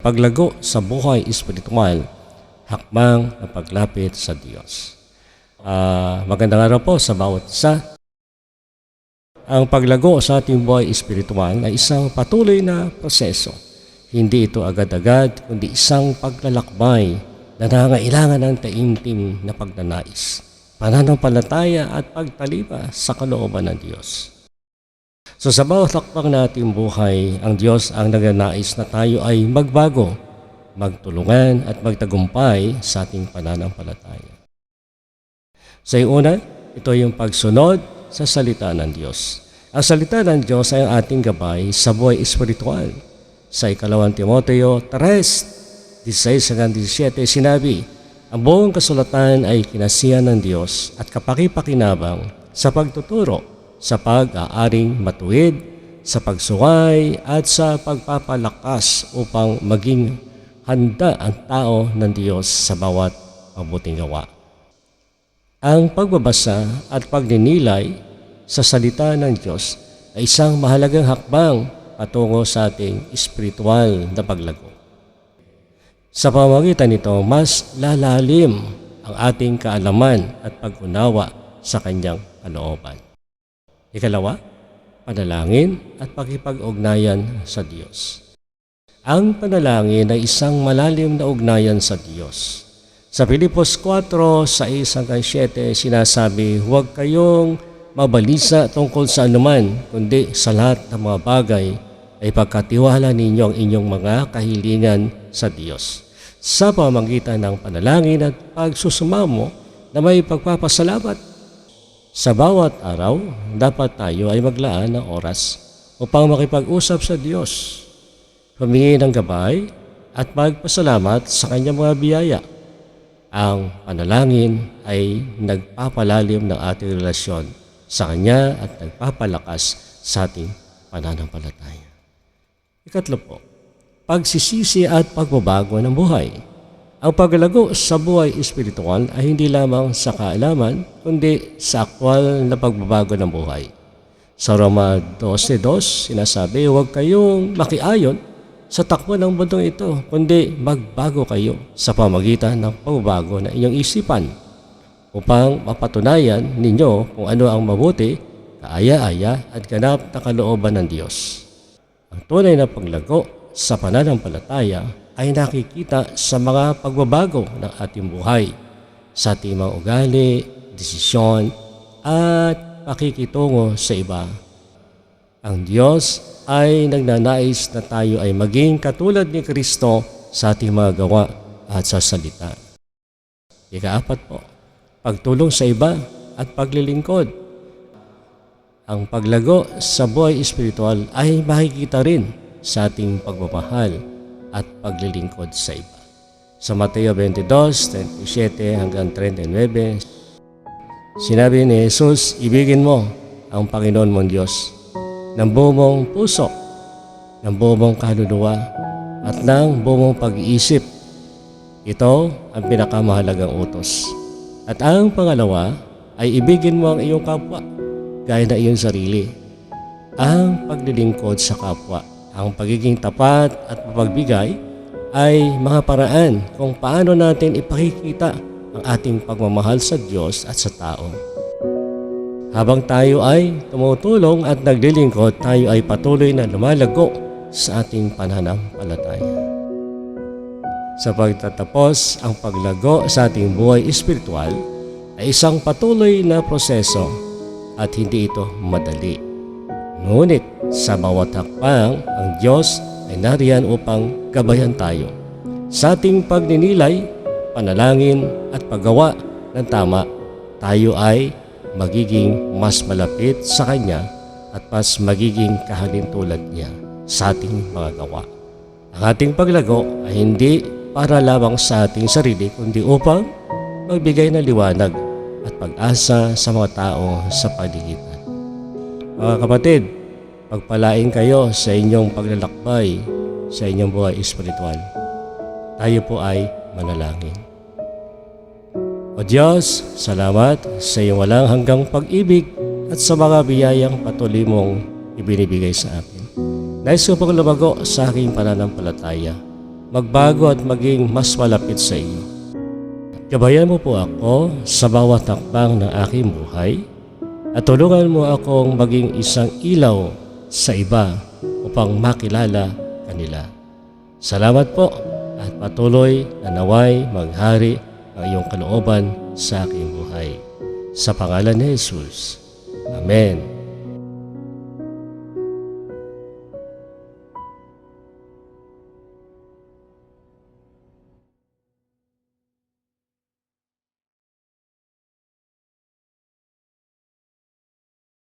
paglago sa buhay espiritual, hakbang na paglapit sa Diyos. Magandang araw po sa bawat isa. Ang paglago sa ating buhay espiritual ay isang patuloy na proseso. Hindi ito agad-agad, kundi isang paglalakbay na nangangailangan ng taimtim na pagnanais, pananampalataya at pagtalipa sa kalooban ng Diyos. So sa bawat hakbang na ating buhay, ang Diyos ang nagnanais na tayo ay magbago, magtulungan at magtagumpay sa ating pananampalataya. Sa una, ito yung pagsunod sa salita ng Diyos. Ang salita ng Diyos ay ang ating gabay sa buhay espiritual. Sa 2 Timoteo 3:16-17 sinabi, ang buong kasulatan ay kinasihan ng Diyos at kapakipakinabang sa pagtuturo, sa pag-aaring matuwid, sa pagsuway at sa pagpapalakas upang maging handa ang tao ng Diyos sa bawat mabuting gawa. Ang pagbabasa at pagninilay sa salita ng Diyos ay isang mahalagang hakbang patungo sa ating espiritual na paglago. Sa pamamagitan nito, mas lalalim ang ating kaalaman at pag-unawa sa kanyang kalooban. Ikalawa, panalangin at pakipag-ugnayan sa Diyos. Ang panalangin ay isang malalim na ugnayan sa Diyos. Sa Filipos 4:6-7 sinasabi, huwag kayong mabalisa tungkol sa anuman, kundi sa lahat ng mga bagay ay pagkatiwala ninyo ang inyong mga kahilingan sa Diyos. Sa pamamagitan ng panalangin at pagsusumamo na may pagpapasalamat. Sa bawat araw, dapat tayo ay maglaan ng oras upang makipag-usap sa Diyos, humingi ng gabay at magpasalamat sa kanyang mga biyaya. Ang panalangin ay nagpapalalim ng ating relasyon sa Kanya at nagpapalakas sa ating pananampalataya. Ikatlo po, pagsisisi at pagbabago ng buhay. Ang paglago sa buhay espiritual ay hindi lamang sa kaalaman, kundi sa aktwal na pagbabago ng buhay. Sa Roma 12:2 sinasabi, huwag kayong makiayon sa takbo ng mundong ito, kundi magbago kayo sa pamagitan ng pagbabago ng inyong isipan upang mapatunayan ninyo kung ano ang mabuti, kaaya-aya at ganap na kalooban ng Diyos. Ang tunay na paglago sa pananampalataya ay nakikita sa mga pagbabago ng ating buhay, sa ating mga ugali, desisyon at pakikitungo sa iba. Ang Diyos ay nagnanais na tayo ay maging katulad ni Kristo sa ating mga gawa at sa salita. Ika-4 po, pagtulong sa iba at paglilingkod. Ang paglago sa buhay espiritual ay makikita rin sa ating pagmamahal at paglilingkod sa iba. Sa Mateo 22:37-39, sinabi ni Jesus, ibigin mo ang Panginoon mong Diyos ng buong mong puso, ng buong mong kaluluwa, at ng buong mong pag-iisip. Ito ang pinakamahalagang utos. At ang pangalawa ay ibigin mo ang iyong kapwa, gaya na iyong sarili. Ang paglilingkod sa kapwa, ang pagiging tapat at mapagbigay ay mga paraan kung paano natin ipakikita ang ating pagmamahal sa Diyos at sa tao. Habang tayo ay tumutulong at naglilingkod, tayo ay patuloy na lumalago sa ating pananampalataya. Sa pagtatapos, ang paglago sa ating buhay espiritual ay isang patuloy na proseso at hindi ito madali. Ngunit sa bawat hakbang, ang Diyos ay nariyan upang gabayan tayo sa ating pagninilay, panalangin at paggawa ng tama. Tayo ay magiging mas malapit sa Kanya at mas magiging kahalintulad niya sa ating mga gawa. Ang ating paglago ay hindi para lamang sa ating sarili, kundi upang magbigay ng liwanag at pag-asa sa mga tao sa paligid. Mga kapatid, pagpalain kayo sa inyong paglalakbay sa inyong buhay espiritual. Tayo po ay manalangin. O Diyos, salamat sa iyong walang hanggang pag-ibig at sa mga biyayang patuloy mong ibinibigay sa akin. Nais ko pong lumago sa aking pananampalataya. magbago at maging mas malapit sa iyo. Gabayan mo po ako sa bawat hakbang ng aking buhay at tulungan mo akong maging isang ilaw sa iba upang makilala kanila. Salamat po at patuloy na naway maghari ang iyong kalooban sa aking buhay. Sa pangalan ni Jesus. Amen.